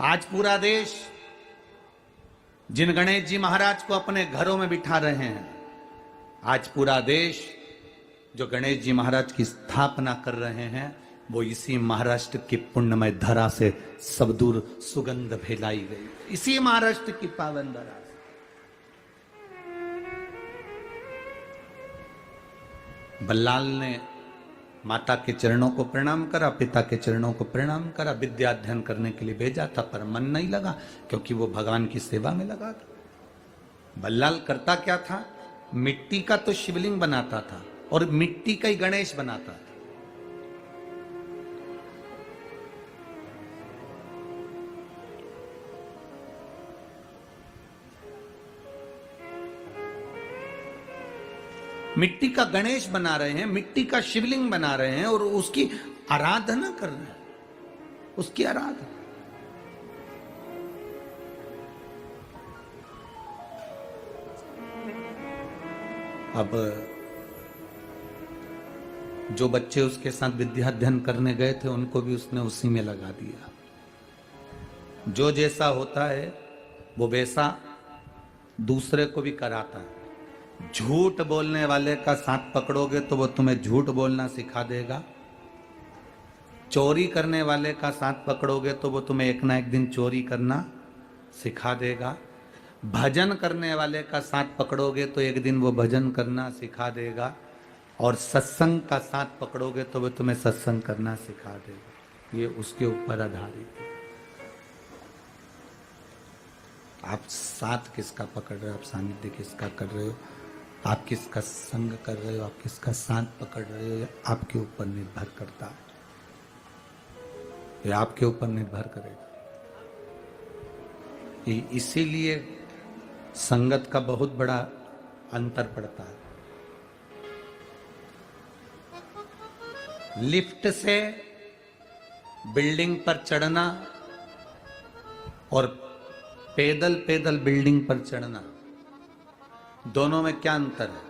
आज पूरा देश जिन गणेश जी महाराज को अपने घरों में बिठा रहे हैं, आज पूरा देश जो गणेश जी महाराज की स्थापना कर रहे हैं, वो इसी महाराष्ट्र की पुण्यमय धरा से सब दूर सुगंध फैलाई गई, इसी महाराष्ट्र की पावन धरा से। बल्लाल ने माता के चरणों को प्रणाम करा, पिता के चरणों को प्रणाम करा, विद्या अध्ययन करने के लिए भेजा था, पर मन नहीं लगा क्योंकि वो भगवान की सेवा में लगा था। बल्लाल करता क्या था, मिट्टी का तो शिवलिंग बनाता था और मिट्टी का ही गणेश बनाता था। मिट्टी का गणेश बना रहे हैं, मिट्टी का शिवलिंग बना रहे हैं और उसकी आराधना कर रहे हैं, उसकी आराधना। अब जो बच्चे उसके साथ विद्या अध्ययन करने गए थे, उनको भी उसने उसी में लगा दिया। जो जैसा होता है वो वैसा दूसरे को भी कराता है। झूठ बोलने वाले का साथ पकड़ोगे तो वो तुम्हें झूठ बोलना सिखा देगा। चोरी करने वाले का साथ पकड़ोगे तो वो तुम्हें एक ना एक दिन चोरी करना सिखा देगा। भजन करने वाले का साथ पकड़ोगे तो एक दिन वो भजन करना सिखा देगा। और सत्संग का साथ पकड़ोगे तो वो तुम्हें सत्संग करना सिखा देगा। ये उसके ऊपर आधारित है। आप साथ किसका पकड़ रहे हो, आप सानिध्य किसका कर रहे हो, आप किसका संग कर रहे हो, आप किसका साथ पकड़ रहे हो, आपके ऊपर निर्भर करता है। ये आपके ऊपर निर्भर करेगा। इसीलिए संगत का बहुत बड़ा अंतर पड़ता है। लिफ्ट से बिल्डिंग पर चढ़ना और पैदल पैदल बिल्डिंग पर चढ़ना, दोनों में क्या अंतर है?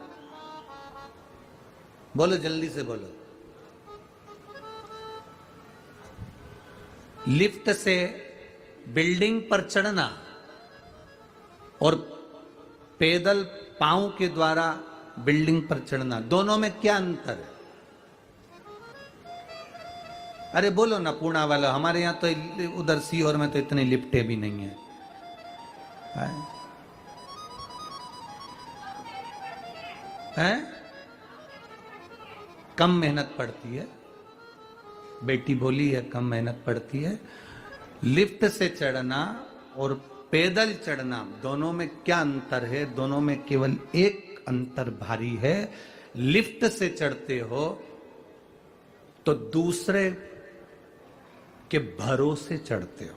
बोलो, जल्दी से बोलो। लिफ्ट से बिल्डिंग पर चढ़ना और पैदल पांव के द्वारा बिल्डिंग पर चढ़ना, दोनों में क्या अंतर है? अरे बोलो ना पूर्णा वाला। हमारे यहां तो उधर सीहोर में तो इतनी लिफ्टें भी नहीं है। हैं? कम मेहनत पड़ती है, बेटी बोली है, कम मेहनत पड़ती है। लिफ्ट से चढ़ना और पैदल चढ़ना, दोनों में क्या अंतर है? दोनों में केवल एक अंतर भारी है। लिफ्ट से चढ़ते हो तो दूसरे के भरोसे चढ़ते हो।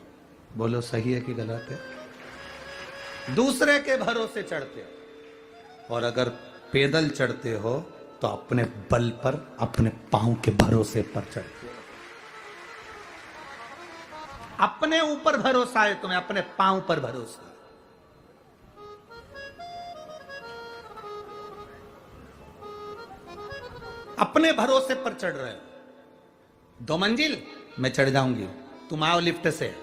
बोलो, सही है कि गलत है? दूसरे के भरोसे चढ़ते हो। और अगर पैदल चढ़ते हो तो अपने बल पर, अपने पांव के भरोसे पर चढ़ते हो। अपने ऊपर भरोसा है तुम्हें, अपने पांव पर भरोसा। अपने भरोसे पर चढ़ रहे हो। 2 मंजिल मैं चढ़ जाऊंगी, तुम आओ लिफ्ट से,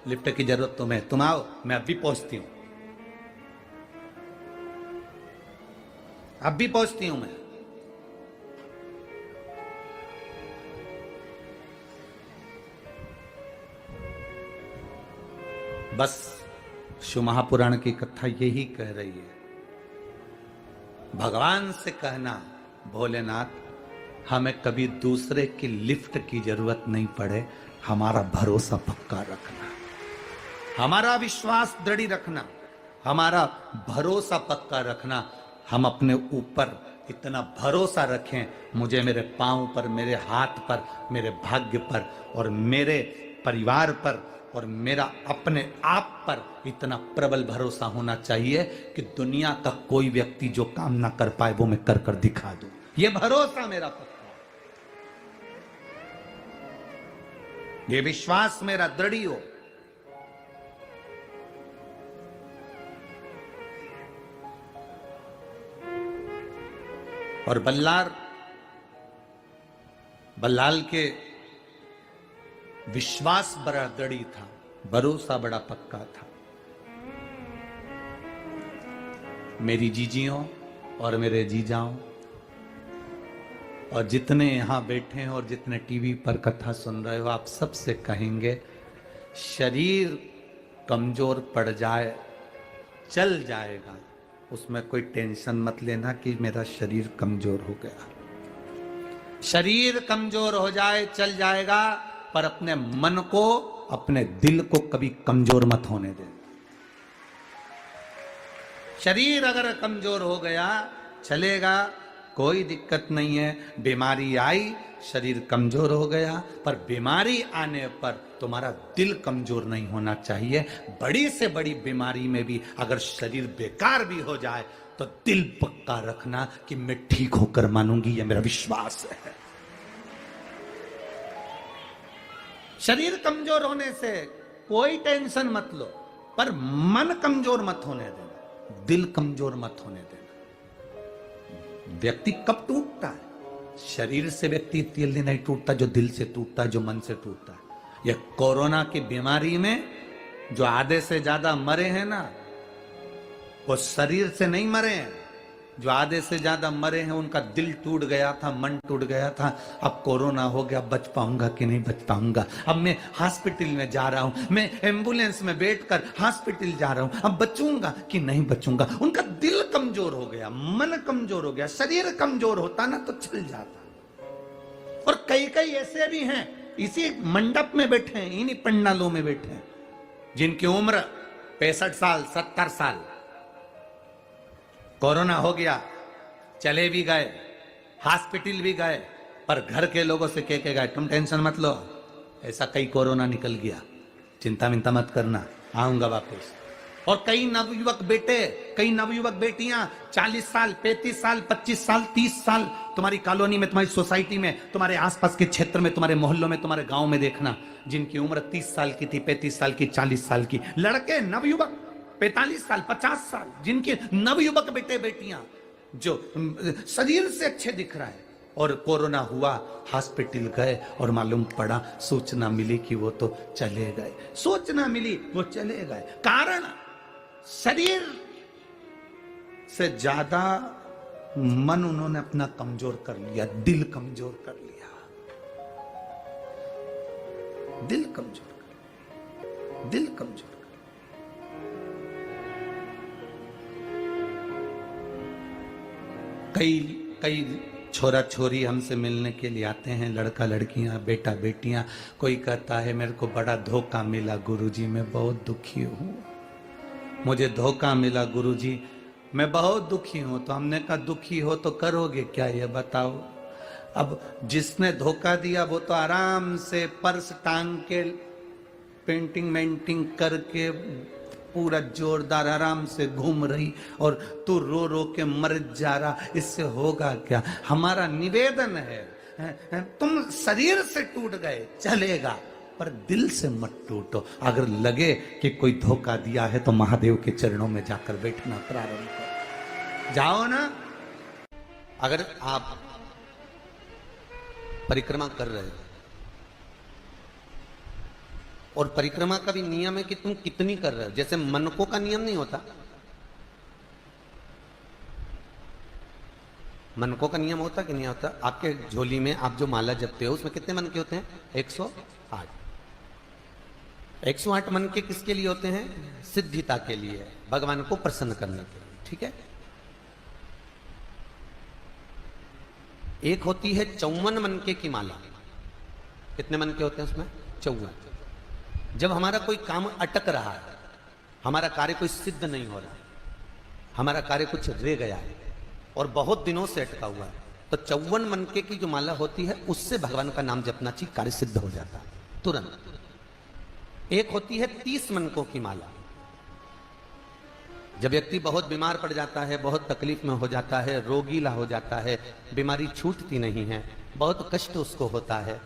लिफ्ट की जरूरत तुम्हें, तुम आओ, मैं अभी पहुंचती हूं, अभी पहुंचती हूं मैं। बस शिव महापुराण की कथा यही कह रही है। भगवान से कहना, भोलेनाथ हमें कभी दूसरे की लिफ्ट की जरूरत नहीं पड़े, हमारा भरोसा पक्का रखना, हमारा विश्वास दृढ़ रखना, हमारा भरोसा पक्का रखना। हम अपने ऊपर इतना भरोसा रखें, मुझे मेरे पांव पर, मेरे हाथ पर, मेरे भाग्य पर और मेरे परिवार पर और मेरा अपने आप पर इतना प्रबल भरोसा होना चाहिए कि दुनिया का कोई व्यक्ति जो काम ना कर पाए वो मैं कर कर दिखा दूं। ये भरोसा मेरा पक्का, ये विश्वास मेरा दृढ़ हो। और बल्लाल के विश्वास बड़ा दृढ़ था। भरोसा बड़ा पक्का था। मेरी जीजियों और मेरे जीजाओं और जितने यहां बैठे हैं और जितने टीवी पर कथा सुन रहे हो, आप सबसे कहेंगे शरीर कमजोर पड़ जाए चल जाएगा, उसमें कोई टेंशन मत लेना कि मेरा शरीर कमजोर हो गया। शरीर कमजोर हो जाए चल जाएगा, पर अपने मन को, अपने दिल को कभी कमजोर मत होने दे। शरीर अगर कमजोर हो गया चलेगा, कोई दिक्कत नहीं है। बीमारी आई, शरीर कमजोर हो गया, पर बीमारी आने पर तुम्हारा दिल कमजोर नहीं होना चाहिए। बड़ी से बड़ी बीमारी में भी अगर शरीर बेकार भी हो जाए तो दिल पक्का रखना कि मैं ठीक होकर मानूंगी, यह मेरा विश्वास है। शरीर कमजोर होने से कोई टेंशन मत लो, पर मन कमजोर मत होने देना, दिल कमजोर मत होने देना। व्यक्ति कब टूटता है? शरीर से व्यक्ति जल्दी नहीं टूटता जो दिल से टूटता है, जो मन से टूटता है। यह कोरोना की बीमारी में जो आधे से ज्यादा मरे हैं ना, वो शरीर से नहीं मरे हैं। जो आधे से ज्यादा मरे हैं उनका दिल टूट गया था, मन टूट गया था। अब कोरोना हो गया, बच पाऊंगा कि नहीं बच पाऊंगा। अब मैं हॉस्पिटल में जा रहा हूं, मैं एम्बुलेंस में बैठकर हॉस्पिटल जा रहा हूं, अब बचूंगा कि नहीं बचूंगा। उनका दिल कमजोर हो गया, मन कमजोर हो गया। शरीर कमजोर होता ना तो चल जाता। और कई कई ऐसे भी हैं, इसी मंडप में बैठे हैं, इन्हीं पंडालों में बैठे हैं, जिनकी उम्र 65 साल 70 साल। कोरोना हो गया, चले भी गए, हॉस्पिटल भी गए, पर घर के लोगों से कह के गए तुम टेंशन मत लो, ऐसा कई कोरोना निकल गया, चिंता मिंता मत करना, आऊंगा वापस। और कई नवयुवक बेटे, कई नवयुवक बेटियां 40 साल 35 साल 25 साल 30 साल तुम्हारी कॉलोनी में, तुम्हारी सोसाइटी में, तुम्हारे आसपास के क्षेत्र में, तुम्हारे मोहल्लों में, तुम्हारे गांव में देखना, जिनकी उम्र 30 साल की थी, 35 साल की, 40 साल की। लड़के नवयुवक 45 साल 50 साल, जिनके नवयुवक बेटे बेटियां जो शरीर से अच्छे दिख रहा है, और कोरोना हुआ, हॉस्पिटल गए और मालूम पड़ा, सूचना मिली कि वो तो चले गए। सूचना मिली वो चले गए, कारण शरीर से ज्यादा मन उन्होंने अपना कमजोर कर लिया, दिल कमजोर कर लिया, दिल कमजोर कर लिया, दिल कमजोर। कई कई छोरा छोरी हमसे मिलने के लिए आते हैं, लड़का लड़कियां, बेटा बेटियां। कोई कहता है मेरे को बड़ा धोखा मिला गुरुजी, मैं बहुत दुखी हूं, मुझे धोखा मिला गुरुजी, मैं बहुत दुखी हूं। तो हमने कहा दुखी हो तो करोगे क्या ये बताओ। अब जिसने धोखा दिया वो तो आराम से पर्स टांग के पेंटिंग मेंटिंग करके पूरा जोरदार आराम से घूम रही, और तू रो रो के मर जा रहा, इससे होगा क्या। हमारा निवेदन है तुम शरीर से टूट गए चलेगा, पर दिल से मत टूटो। अगर लगे कि कोई धोखा दिया है तो महादेव के चरणों में जाकर बैठना प्रारंभ करो, जाओ ना। अगर आप परिक्रमा कर रहे हो, और परिक्रमा का भी नियम है कि तुम कितनी कर रहे हो, जैसे मनकों का नियम नहीं होता। मनकों का नियम होता कि नहीं होता? आपके झोली में आप जो माला जपते हो उसमें कितने मन के होते हैं? 108। 108 मन के किसके लिए होते हैं? सिद्धिता के लिए, भगवान को प्रसन्न करने के लिए, ठीक है। एक होती है 54 मन के की माला। कितने मन के होते हैं उसमें? 54। जब हमारा कोई काम अटक रहा है, हमारा कार्य कोई सिद्ध नहीं हो रहा, हमारा कार्य कुछ रह गया है और बहुत दिनों से अटका हुआ है, तो 54 मन के की जो माला होती है उससे भगवान का नाम जपना चाहिए, कार्य सिद्ध हो जाता है तुरंत। एक होती है 30 मनकों की माला। जब व्यक्ति बहुत बीमार पड़ जाता है, बहुत तकलीफ में हो जाता है, रोगीला हो जाता है, बीमारी छूटती नहीं है, बहुत कष्ट उसको होता है,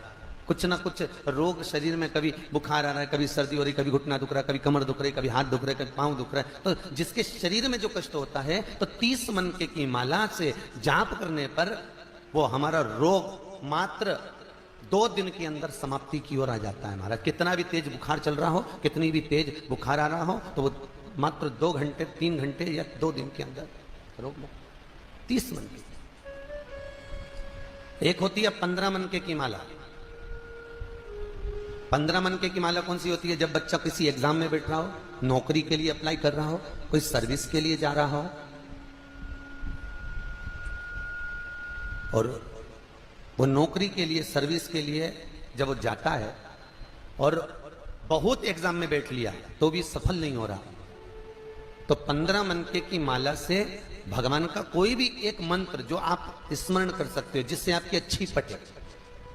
कुछ ना कुछ रोग शरीर में, कभी बुखार आ रहा है, कभी सर्दी हो रही, कभी घुटना दुख रहा है, कभी कमर दुख रही, कभी हाथ दुख रहा है, कभी पांव दुख रहा है, तो जिसके शरीर में जो कष्ट होता है, तो 30 मनके की माला से जाप करने पर वो हमारा रोग मात्र 2 दिन के अंदर समाप्ति की ओर आ जाता है महाराज। कितना भी तेज बुखार चल रहा हो, कितनी भी तेज बुखार आ रहा हो, तो वो मात्र 2 घंटे 3 घंटे या 2 दिन के अंदर रोक लो। 30 मन की एक होती है 15 मनके की माला। 15 मनके की माला कौन सी होती है? जब बच्चा किसी एग्जाम में बैठ रहा हो, नौकरी के लिए अप्लाई कर रहा हो, कोई सर्विस के लिए जा रहा हो, और वो नौकरी के लिए सर्विस के लिए जब वो जाता है और बहुत एग्जाम में बैठ लिया तो भी सफल नहीं हो रहा, तो 15 मनके की माला से भगवान का कोई भी एक मंत्र जो आप स्मरण कर सकते हो, जिससे आपकी अच्छी पटे,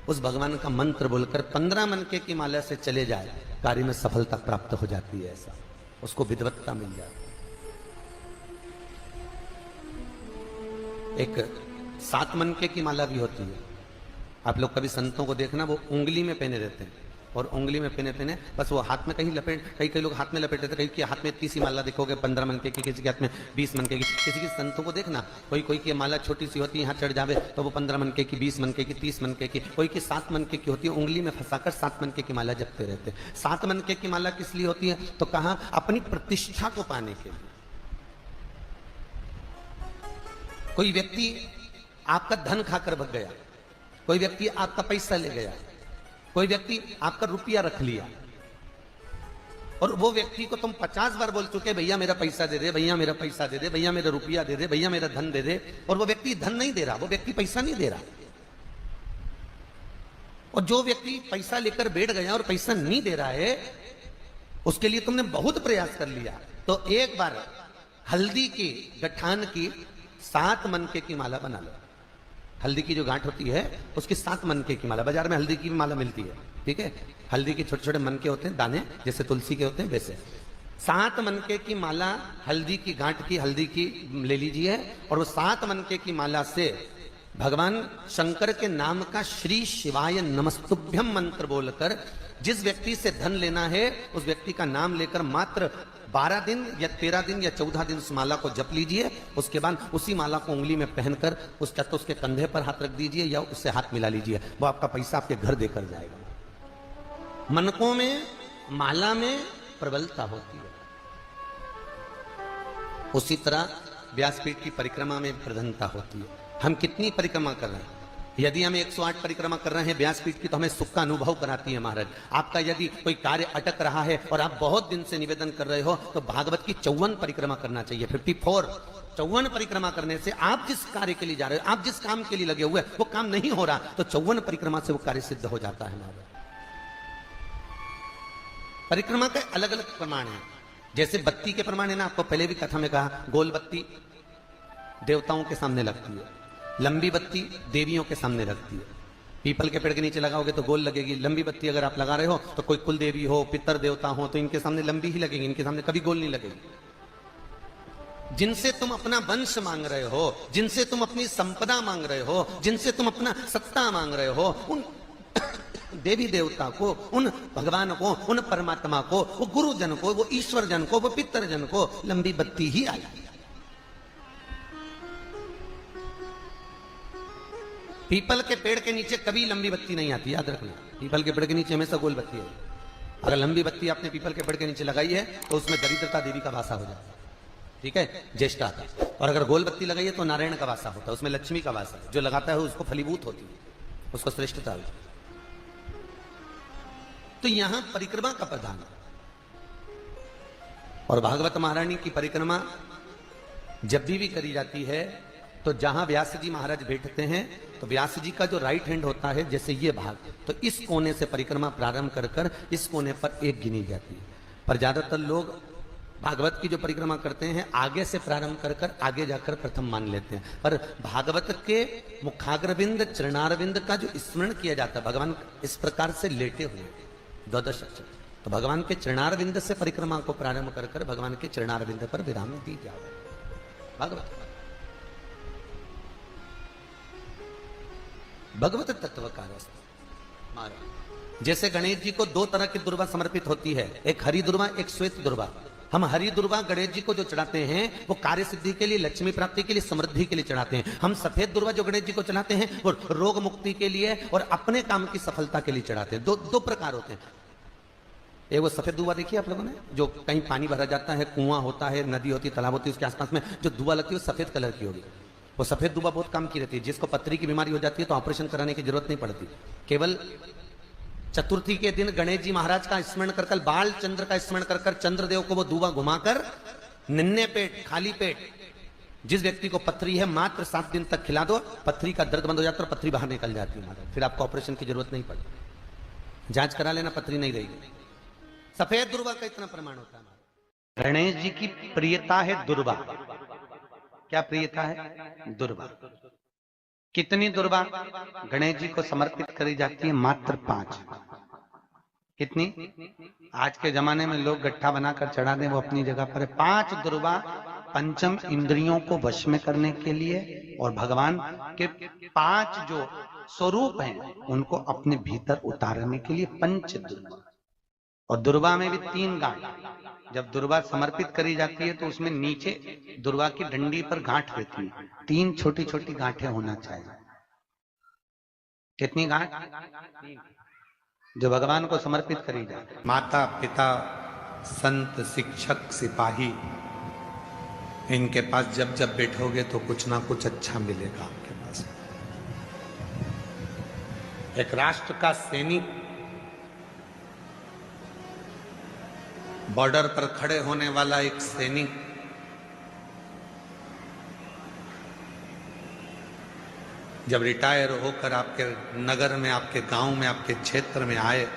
उस भगवान का मंत्र बोलकर 15 मनके की माला से चले जाए, कार्य में सफलता प्राप्त हो जाती है। ऐसा उसको विद्वत्ता मिल जाती है। एक 7 मनके की माला भी होती है। आप लोग कभी संतों को देखना, वो उंगली में पहने रहते हैं, और उंगली में पहने बस वो हाथ में कहीं लपेट, कई लोग हाथ में लपेट देते, कई के हाथ में 30 माला देखोगे 15 मनके की, किसी के हाथ में 20 मनके की। किसी की संतों को देखना, कोई की माला छोटी सी होती है, यहाँ चढ़ जावे तो वो 15 मनके की, 20 मनके की, 30 मनके की, कोई की 7 मनके की होती है। उंगली में फंसाकर 7 मनके की माला जपते रहते हैं। 7 मनके की माला किस लिए होती है? तो कहा अपनी प्रतिष्ठा को पाने के लिए। कोई व्यक्ति आपका धन खाकर भग गया, कोई व्यक्ति आपका पैसा ले गया, कोई व्यक्ति आपका रुपया रख लिया, और वो व्यक्ति को तुम 50 बार बोल चुके, भैया मेरा पैसा दे दे, भैया मेरा पैसा दे दे, भैया मेरा रुपया दे दे, भैया मेरा धन दे दे, और वो व्यक्ति धन नहीं दे रहा, वो व्यक्ति पैसा नहीं दे रहा। और जो व्यक्ति पैसा लेकर बैठ गया और पैसा नहीं दे रहा है, उसके लिए तुमने बहुत प्रयास कर लिया, तो एक बार हल्दी की गठान की 7 मनके की माला बना लो। हल्दी की जो गांठ होती है उसकी 7 मनके की माला, बाजार में हल्दी की माला मिलती है, ठीक है। हल्दी के छोटे छोटे मनके होते हैं, दाने जैसे तुलसी के होते हैं वैसे। 7 मनके की माला हल्दी की गांठ की, हल्दी की ले लीजिए, और वो 7 मनके की माला से भगवान शंकर के नाम का श्री शिवाय नमस्तुभ्यम मंत्र बोलकर जिस व्यक्ति से धन लेना है, उस व्यक्ति का नाम लेकर मात्र 12 दिन या 13 दिन या 14 दिन उस माला को जप लीजिए। उसके बाद उसी माला को उंगली में पहनकर उसके कंधे पर हाथ रख दीजिए या उससे हाथ मिला लीजिए, वो आपका पैसा आपके घर देकर जाएगा। मनकों में, माला में प्रबलता होती है। उसी तरह व्यासपीठ की परिक्रमा में प्रधानता होती है। हम कितनी परिक्रमा कर रहे हैं? यदि हम 108 परिक्रमा कर रहे हैं व्यासपीठ की, तो हमें सुख का अनुभव कराती है महाराज। आपका यदि कोई कार्य अटक रहा है और आप बहुत दिन से निवेदन कर रहे हो, तो भागवत की 54 परिक्रमा करना चाहिए। 54 परिक्रमा करने से आप जिस कार्य के लिए जा रहे हो, आप जिस काम के लिए लगे हुए, वो काम नहीं हो रहा, तो 54 परिक्रमा से वो कार्य सिद्ध हो जाता है महाराज। परिक्रमा के अलग अलग प्रमाण है। जैसे बत्ती के प्रमाण है ना, आपको पहले भी कथा में कहा, गोल बत्ती देवताओं के सामने लगती है, लंबी बत्ती देवियों के सामने लगती है। पीपल के पेड़ के नीचे लगाओगे तो गोल लगेगी। लंबी बत्ती अगर आप लगा रहे हो तो कोई कुल देवी हो, पितर देवता हो, तो इनके सामने लंबी ही लगेगी, इनके सामने कभी गोल नहीं लगेगी। जिनसे तुम अपना वंश मांग रहे हो, जिनसे तुम अपनी संपदा मांग रहे हो, जिनसे तुम अपना सत्ता मांग रहे हो, उन देवी देवता को, उन भगवान को, उन परमात्मा को, वो गुरुजन को, वो ईश्वर जन को, वो पितर जन को लंबी बत्ती ही आई। पीपल के पेड़ के नीचे कभी लंबी बत्ती नहीं आती, याद रखना। पीपल के पेड़ के नीचे हमेशा गोल बत्ती है। अगर लंबी बत्ती आपने पीपल के पेड़ के नीचे लगाई है तो उसमें दरिद्रता देवी का वासा हो जाता है, ठीक है, ज्येष्ठा का। और अगर गोल बत्ती लगाई है तो नारायण का वासा होता है, उसमें लक्ष्मी का वासा है। जो लगाता है उसको फलीभूत होती है, उसको श्रेष्ठता होती है। तो यहां परिक्रमा का प्रधान है। और भागवत महारानी की परिक्रमा जब भी करी जाती है तो जहां व्यास जी महाराज बैठते हैं, तो व्यास जी का जो राइट हैंड होता है, जैसे ये भाग, तो इस कोने से परिक्रमा प्रारंभ कर कर इस कोने पर 1 गिनी जाती है। पर ज्यादातर लोग भागवत की जो परिक्रमा करते हैं आगे से प्रारंभ कर कर आगे जाकर प्रथम मान लेते हैं। पर भागवत के मुखाग्रविंद चरणारविंद का जो स्मरण किया जाता है, भगवान इस प्रकार से लेटे हुए 12 अक्षर, तो भगवान के चरणारविंद से परिक्रमा को प्रारंभ कर कर भगवान के चरणारविंद पर विराम दी जाए। भागवत भगवत तत्व का महाराज। जैसे गणेश जी को 2 तरह की दुर्वा समर्पित होती है, एक हरी दुर्वा, एक श्वेत दुर्वा। हम हरि दुर्वा गणेश जी को जो चढ़ाते हैं वो कार्य सिद्धि के लिए, लक्ष्मी प्राप्ति के लिए, समृद्धि के लिए चढ़ाते हैं। हम सफेद दुर्वा जो गणेश जी को चढ़ाते हैं वो रोग मुक्ति के लिए और अपने काम की सफलता के लिए चढ़ाते हैं। दो प्रकार होते हैं। एक वो सफेद दुआ देखिए आप लोगों ने, जो कहीं पानी भरा जाता है, कुआं होता है, नदी होती है, तालाब होती है, उसके आसपास में जो दुआ लगती है वो सफेद कलर की होगी। वो सफेद दुआ बहुत काम की रहती है। जिसको पथरी की बीमारी हो जाती है तो ऑपरेशन कराने की जरूरत नहीं पड़ती। केवल चतुर्थी के दिन गणेश जी महाराज का स्मरण कर, बाल चंद्र का स्मरण कर, चंद्रदेव को वो दुआ घुमाकर निन्ने पेट, खाली पेट जिस व्यक्ति को पथरी है मात्र 7 दिन तक खिला दो, पथरी का दर्द बंद हो जाता है और पथरी बाहर निकल जाती है महाराज। फिर आपको ऑपरेशन की जरूरत नहीं पड़ती। जांच करा लेना, पथरी नहीं रहेगी। सफेद दुर्वा का इतना प्रमाण होता है। गणेश जी की प्रियता है दुर्वा। क्या प्रियता है? दुर्वा। कितनी दुर्वा गणेश जी को समर्पित करी जाती है? मात्र 5। कितनी? आज के जमाने में लोग गट्ठा बनाकर चढ़ा दें, वो अपनी जगह पर है। 5 दुर्वा पंचम इंद्रियों को वश में करने के लिए और भगवान के 5 जो स्वरूप हैं उनको अपने भीतर उतारने के लिए पंच दुर्वा। और दुर्वा में भी 3 गांठ। जब दुर्वा समर्पित करी जाती है तो उसमें नीचे दुर्वा की डंडी पर गांठ रहती है। 3 छोटी छोटी गांठें होना चाहिए। कितनी गांठ? जो भगवान को समर्पित करी जाए। माता पिता संत शिक्षक सिपाही, इनके पास जब जब बैठोगे तो कुछ ना कुछ अच्छा मिलेगा आपके पास। एक राष्ट्र का सैनिक बॉर्डर पर खड़े होने वाला एक सैनिक जब रिटायर होकर आपके नगर में, आपके गांव में, आपके क्षेत्र में आए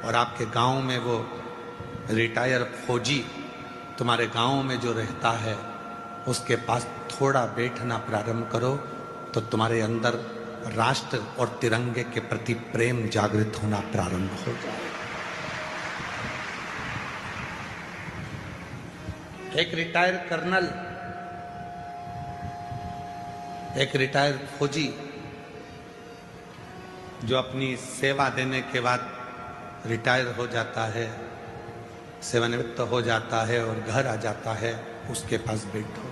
और आपके गांव में वो रिटायर फौजी तुम्हारे गांव में जो रहता है उसके पास थोड़ा बैठना प्रारंभ करो तो तुम्हारे अंदर राष्ट्र और तिरंगे के प्रति प्रेम जागृत होना प्रारंभ हो जाए। एक रिटायर कर्नल, एक रिटायर फौजी जो अपनी सेवा देने के बाद रिटायर हो जाता है, सेवानिवृत्त हो जाता है और घर आ जाता है, उसके पास बैठो।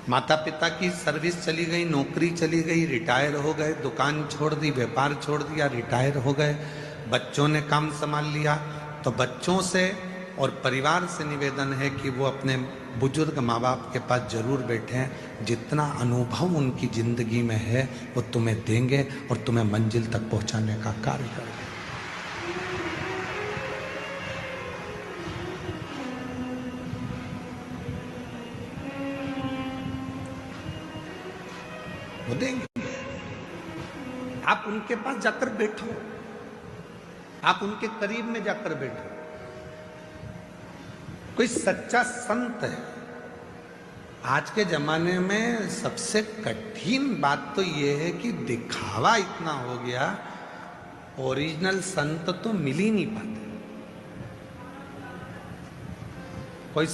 माता पिता की सर्विस चली गई, नौकरी चली गई, रिटायर हो गए, दुकान छोड़ दी, व्यापार छोड़ दिया, रिटायर हो गए, बच्चों ने काम संभाल लिया, तो बच्चों से और परिवार से निवेदन है कि वो अपने बुजुर्ग माँ बाप के पास जरूर बैठें। जितना अनुभव उनकी जिंदगी में है वो तुम्हें देंगे और तुम्हें मंजिल तक पहुंचाने का कार्य करेंगे। वो देंगे। आप उनके पास जाकर बैठो, आप उनके करीब में जाकर बैठो। कोई सच्चा संत है। आज के जमाने में सबसे कठिन बात तो यह है कि दिखावा इतना हो गया, ओरिजिनल संत तो मिल ही नहीं पाते। कोई